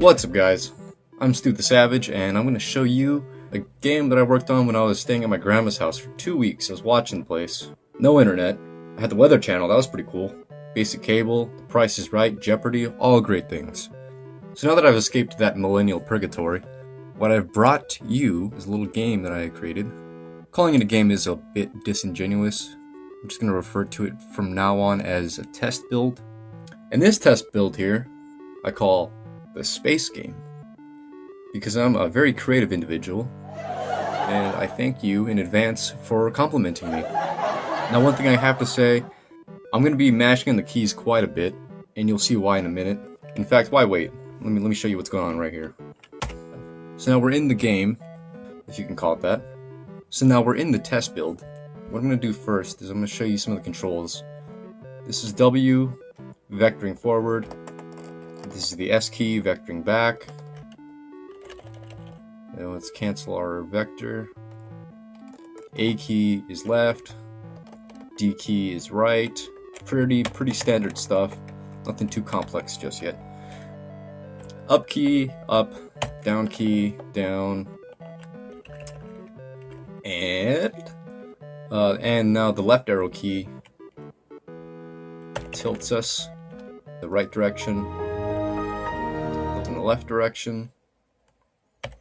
What's up, guys? I'm Stu the Savage, and I'm going to show you a game that I worked on when I was staying at my grandma's house for 2 weeks. I was watching the place. No internet. I had the Weather Channel, that was pretty cool. Basic cable, The Price is Right, Jeopardy, all great things. So now that I've escaped that millennial purgatory, what I've brought you is a little game that I created. Calling it a game is a bit disingenuous. I'm just going to refer to it from now on as a test build. And this test build here, I call the Space Game, because I'm a very creative individual, and I thank you in advance for complimenting me. Now, one thing I have to say, I'm going to be mashing on the keys quite a bit, and you'll see why in a minute. In fact, why wait? Let me show you what's going on right here. So now we're in the game, if you can call it that. So now we're in the test build. What I'm going to do first is I'm going to show you some of the controls. This is W, vectoring forward. This is the S key, vectoring back. Now let's cancel our vector. A key is left. D key is right. Pretty standard stuff. Nothing too complex just yet. Up key, up. Down key, down. And now the left arrow key tilts us the right direction. In the left direction. For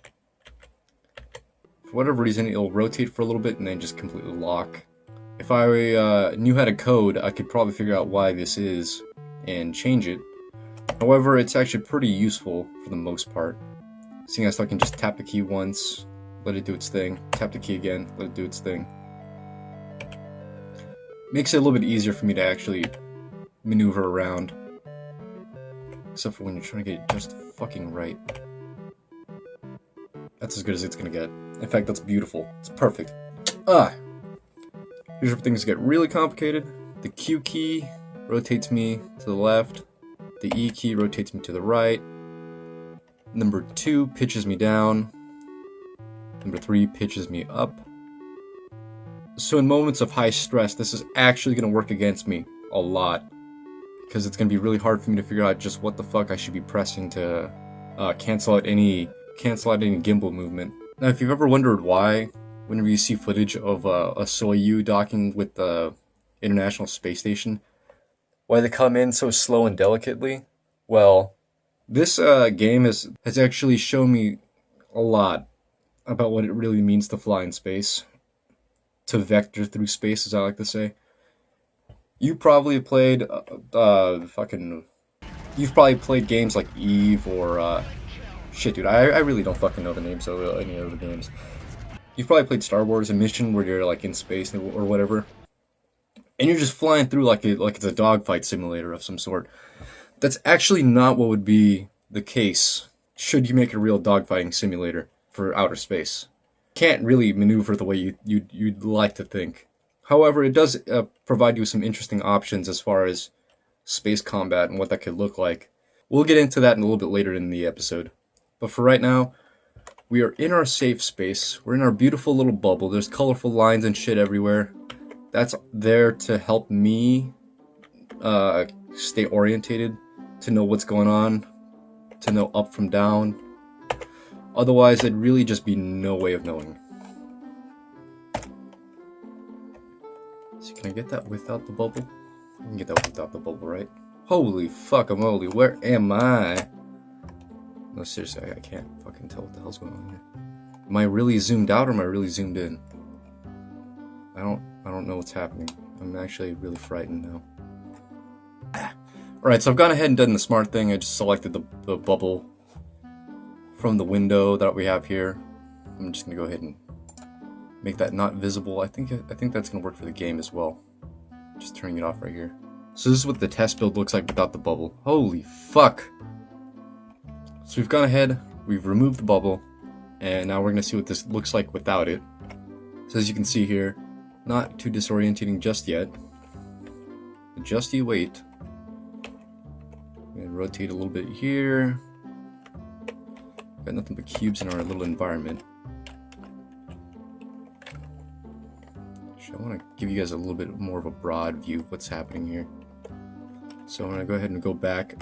whatever reason, it'll rotate for a little bit and then just completely lock. If I knew how to code, I could probably figure out why this is and change it. However, it's actually pretty useful for the most part, seeing as I can just tap the key once, let it do its thing, tap the key again, let it do its thing. Makes it a little bit easier for me to actually maneuver around. Except for when you're trying to get it just fucking right. That's as good as it's gonna get. In fact, that's beautiful. It's perfect. Here's where things get really complicated. The Q key rotates me to the left. The E key rotates me to the right. Number 2 pitches me down. Number 3 pitches me up. So in moments of high stress, this is actually gonna work against me a lot, because it's going to be really hard for me to figure out just what the fuck I should be pressing to cancel out any gimbal movement. Now, if you've ever wondered why, whenever you see footage of a Soyuz docking with the International Space Station, why they come in so slow and delicately, well, this game has actually shown me a lot about what it really means to fly in space, to vector through space, as I like to say. You probably played You've probably played games like Eve or shit, dude. I really don't fucking know the names of any of the games. You've probably played Star Wars: A Mission, where you're like in space or whatever, and you're just flying through like it's a dogfight simulator of some sort. That's actually not what would be the case should you make a real dogfighting simulator for outer space. Can't really maneuver the way you'd like to think. However, it does provide you with some interesting options as far as space combat and what that could look like. We'll get into that in a little bit later in the episode. But for right now, we are in our safe space. We're in our beautiful little bubble. There's colorful lines and shit everywhere. That's there to help me stay orientated, to know what's going on, to know up from down. Otherwise, there'd really just be no way of knowing. So can I get that without the bubble? I can get that without the bubble, right? Holy fuck-a-moly, where am I? No, seriously, I can't fucking tell what the hell's going on here. Am I really zoomed out or am I really zoomed in? I don't know what's happening. I'm actually really frightened now. Alright, so I've gone ahead and done the smart thing. I just selected the bubble from the window that we have here. I'm just gonna go ahead and make that not visible. I think that's gonna work for the game as well. Just turning it off right here. So this is what the test build looks like without the bubble. Holy fuck! So we've gone ahead, we've removed the bubble, and now we're gonna see what this looks like without it. So as you can see here, not too disorientating just yet. Just you wait. And rotate a little bit here. Got nothing but cubes in our little environment. I want to give you guys a little bit more of a broad view of what's happening here. So I'm going to go ahead and go back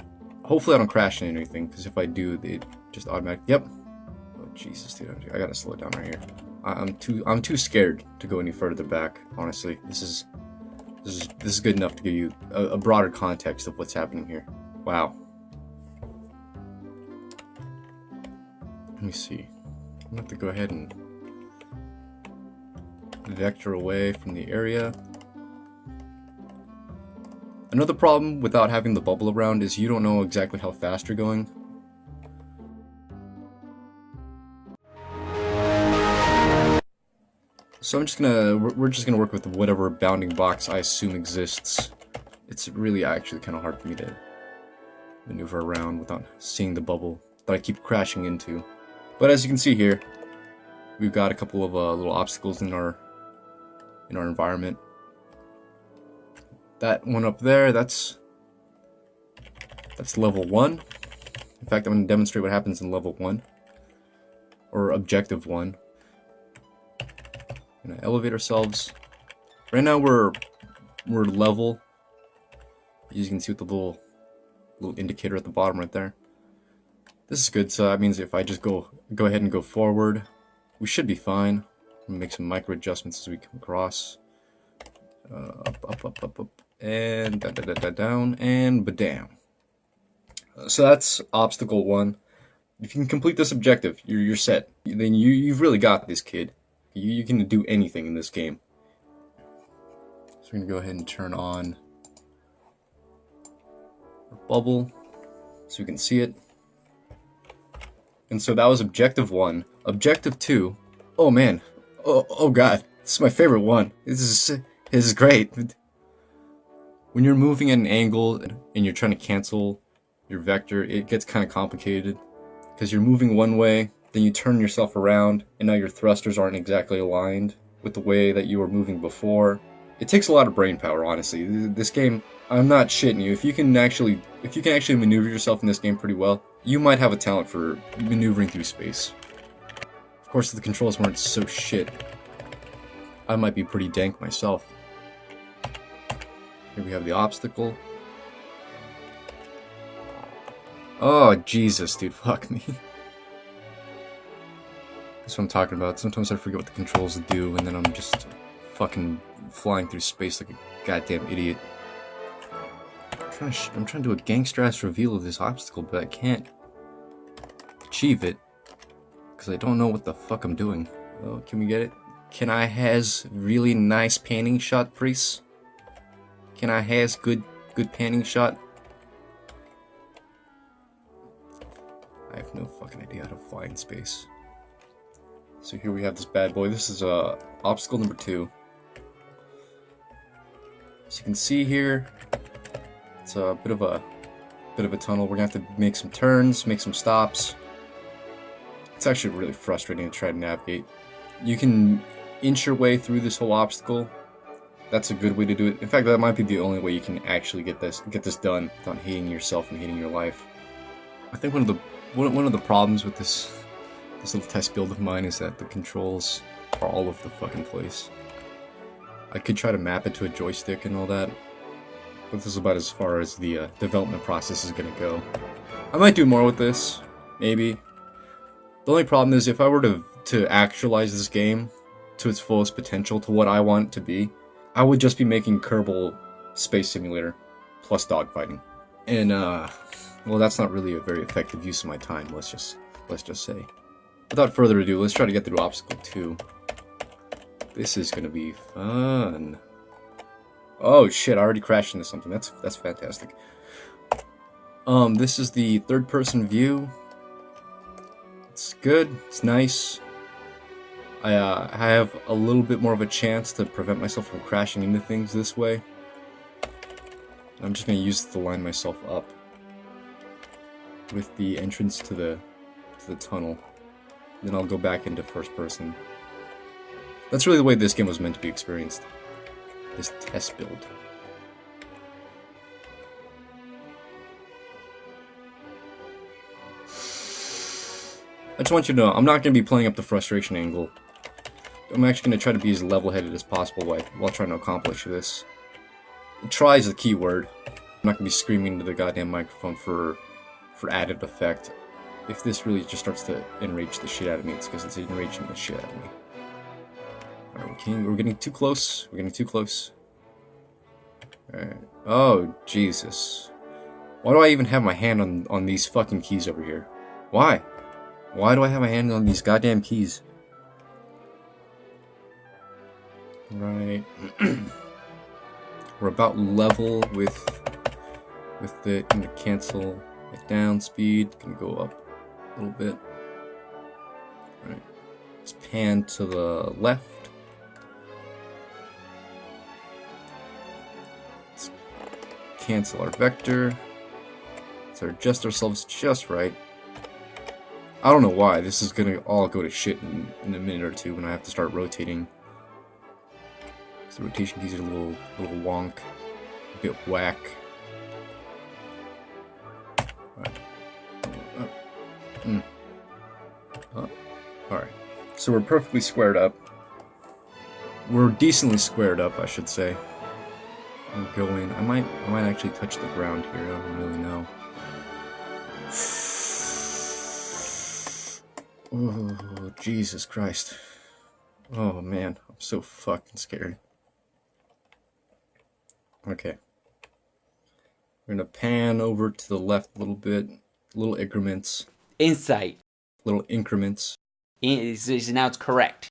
Hopefully I don't crash into anything, because if I do, they just automatically. Yep. Oh Jesus, dude, I gotta slow it down right here. I'm too scared to go any further back. Honestly, this is good enough to give you a broader context of what's happening here. Wow. Let me see. I'm gonna have to go ahead and vector away from the area. Another problem without having the bubble around is you don't know exactly how fast you're going. So we're just gonna work with whatever bounding box I assume exists. It's really actually kind of hard for me to maneuver around without seeing the bubble that I keep crashing into. But as you can see here, we've got a couple of little obstacles in our environment. That one up there, that's level 1. In fact, I'm going to demonstrate what happens in level 1, or objective 1. We're going to elevate ourselves. Right now we're level. As you can see with the little indicator at the bottom right there. This is good, so that means if I just go ahead and go forward, we should be fine. We'll make some micro adjustments as we come across. Up, and down, and badam. So that's obstacle 1. If you can complete this objective, you're set. Then you've really got this, kid. You can do anything in this game. So we're gonna go ahead and turn on our bubble so we can see it. And so that was objective 1. Objective 2. Oh man. Oh god. This is my favorite one. This is great. When you're moving at an angle and you're trying to cancel your vector, it gets kind of complicated. Because you're moving one way, then you turn yourself around, and now your thrusters aren't exactly aligned with the way that you were moving before. It takes a lot of brain power, honestly. This game, I'm not shitting you. If you can actually maneuver yourself in this game pretty well, you might have a talent for maneuvering through space. Of course, if the controls weren't so shit, I might be pretty dank myself. Here we have the obstacle. Oh, Jesus, dude, fuck me. That's what I'm talking about. Sometimes I forget what the controls do, and then I'm just fucking flying through space like a goddamn idiot. I'm trying to do a gangster-ass reveal of this obstacle, but I can't achieve it, because I don't know what the fuck I'm doing. Oh, can we get it? Can I has really nice panning shot, Priest? Can I has good panning shot? I have no fucking idea how to fly in space. So here we have this bad boy. This is obstacle number 2. As you can see here, it's a bit of a tunnel. We're gonna have to make some turns, make some stops. It's actually really frustrating to try to navigate. You can inch your way through this whole obstacle. That's a good way to do it. In fact, that might be the only way you can actually get this done without hating yourself and hating your life. I think one of the problems with this little test build of mine is that the controls are all over the fucking place. I could try to map it to a joystick and all that, but this is about as far as the development process is gonna go. I might do more with this, maybe. The only problem is if I were to actualize this game to its fullest potential, to what I want it to be, I would just be making Kerbal Space Simulator plus dogfighting. And well, that's not really a very effective use of my time, let's just say. Without further ado, let's try to get through obstacle 2. This is gonna be fun. Oh shit, I already crashed into something. That's fantastic. This is the third-person view. It's good, it's nice. I have a little bit more of a chance to prevent myself from crashing into things this way. I'm just going to use it to line myself up with the entrance to the tunnel. Then I'll go back into first person. That's really the way this game was meant to be experienced. This test build. I just want you to know, I'm not going to be playing up the frustration angle. I'm actually going to try to be as level-headed as possible while trying to accomplish this. Try is the key word. I'm not going to be screaming into the goddamn microphone for for added effect. If this really just starts to enrage the shit out of me, it's because it's enraging the shit out of me. Alright, we're getting too close. We're getting too close. Alright. Oh, Jesus. Why do I even have my hand on these fucking keys over here? Why? Why do I have my hand on these goddamn keys? Right. We're about level with it. I'm gonna cancel my down speed. Gonna go up a little bit. Alright. Let's pan to the left. Let's cancel our vector. Let's adjust ourselves just right. I don't know why. This is gonna all go to shit in a minute or two when I have to start rotating. So the rotation keys are a little wonk, a bit whack. Alright, so we're perfectly squared up. We're decently squared up, I should say. I'll go in. I might actually touch the ground here. I don't really know. Oh, Jesus Christ. Oh man, I'm so fucking scared. Okay. We're gonna pan over to the left a little bit. Little increments. Insight. Little increments. Now it's correct.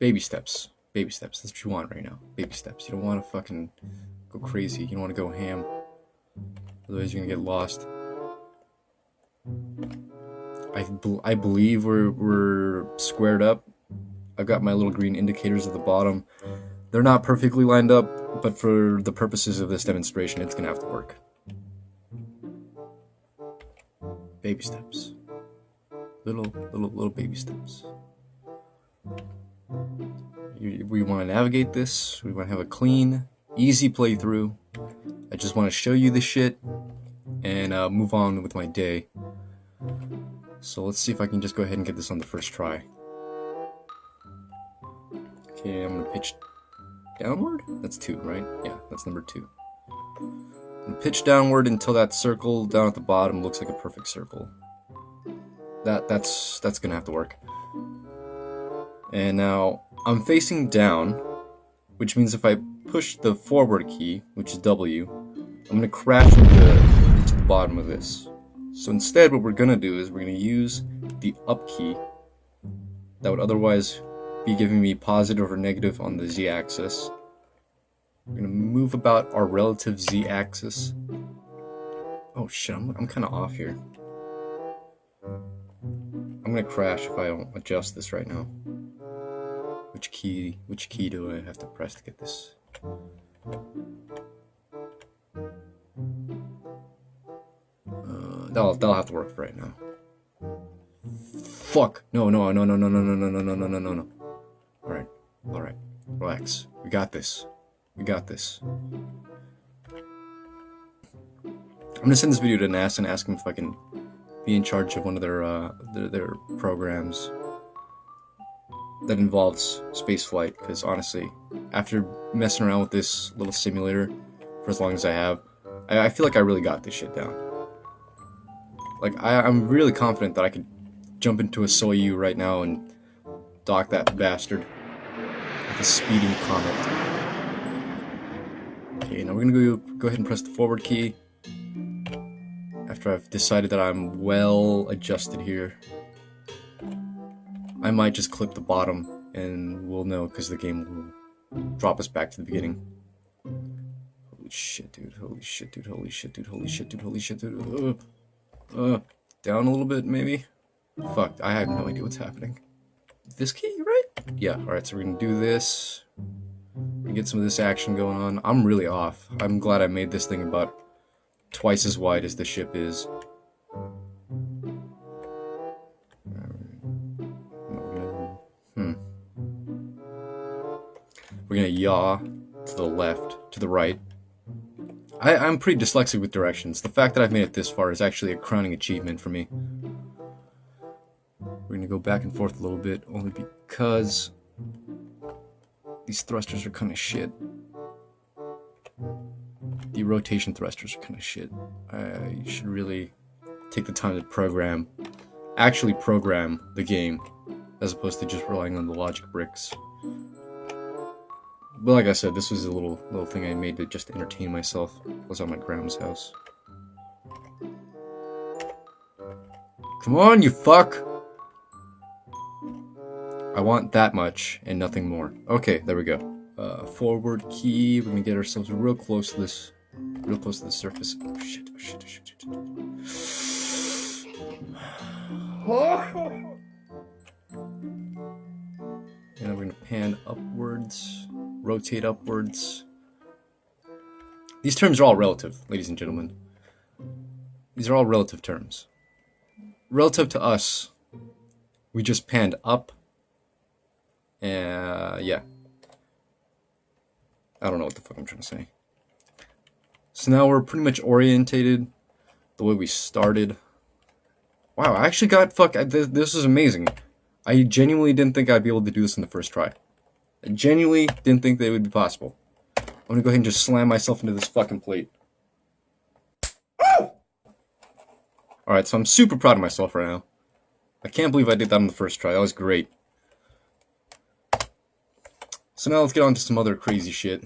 Baby steps. Baby steps. That's what you want right now. Baby steps. You don't want to fucking go crazy. You don't want to go ham. Otherwise you're gonna get lost. I believe we're squared up. I've got my little green indicators at the bottom. They're not perfectly lined up, but for the purposes of this demonstration, it's gonna have to work. Baby steps. Little baby steps. We want to navigate this. We want to have a clean, easy playthrough. I just want to show you the shit and move on with my day. So let's see if I can just go ahead and get this on the first try. Okay, I'm gonna pitch downward? That's 2, right? Yeah, that's number 2. I'm gonna pitch downward until that circle down at the bottom looks like a perfect circle. That's gonna have to work. And now I'm facing down, which means if I push the forward key, which is W, I'm gonna crash into the bottom of this. So instead, what we're gonna do is we're gonna use the up key that would otherwise be giving me positive or negative on the z-axis. We're gonna move about our relative z-axis. Oh shit, I'm kind of off here. I'm gonna crash if I don't adjust this right now. Which key do I have to press to get this? That'll have to work for right now. Fuck! No. Alright. Relax. We got this. I'm gonna send this video to NASA and ask them if I can be in charge of one of their programs that involves spaceflight, because honestly, after messing around with this little simulator for as long as I have, I feel like I really got this shit down. Like, I'm really confident that I could jump into a Soyuz right now and dock that bastard with a speeding comet. Okay, now we're gonna go ahead and press the forward key after I've decided that I'm well adjusted here. I might just clip the bottom and we'll know because the game will drop us back to the beginning. Holy shit, dude. Down a little bit, maybe? Fuck, I have no idea what's happening. This key, right? Yeah, alright, so we're gonna do this. We're gonna get some of this action going on. I'm really off. I'm glad I made this thing about twice as wide as the ship is. We're gonna yaw to the left, to the right. I'm pretty dyslexic with directions. The fact that I've made it this far is actually a crowning achievement for me. We're gonna go back and forth a little bit, only because these thrusters are kind of shit. The rotation thrusters are kind of shit. I should really take the time to actually program the game, as opposed to just relying on the logic bricks. But like I said, this was a little thing I made to just entertain myself. I was at my grandma's house. Come on, you fuck! I want that much and nothing more. Okay, there we go. Forward key. We're gonna get ourselves real close to this. Real close to the surface. Oh shit, oh shit, oh shit, oh shit. And we're gonna pan upwards. Rotate upwards. These terms are all relative, ladies and gentlemen. These are all relative terms. Relative to us, we just panned up. Yeah. I don't know what the fuck I'm trying to say. So now we're pretty much orientated the way we started. Wow, I actually got this is amazing. I genuinely didn't think I'd be able to do this in the first try. I genuinely didn't think that it would be possible. I'm gonna go ahead and just slam myself into this fucking plate. Alright, so I'm super proud of myself right now. I can't believe I did that on the first try. That was great. So now let's get on to some other crazy shit.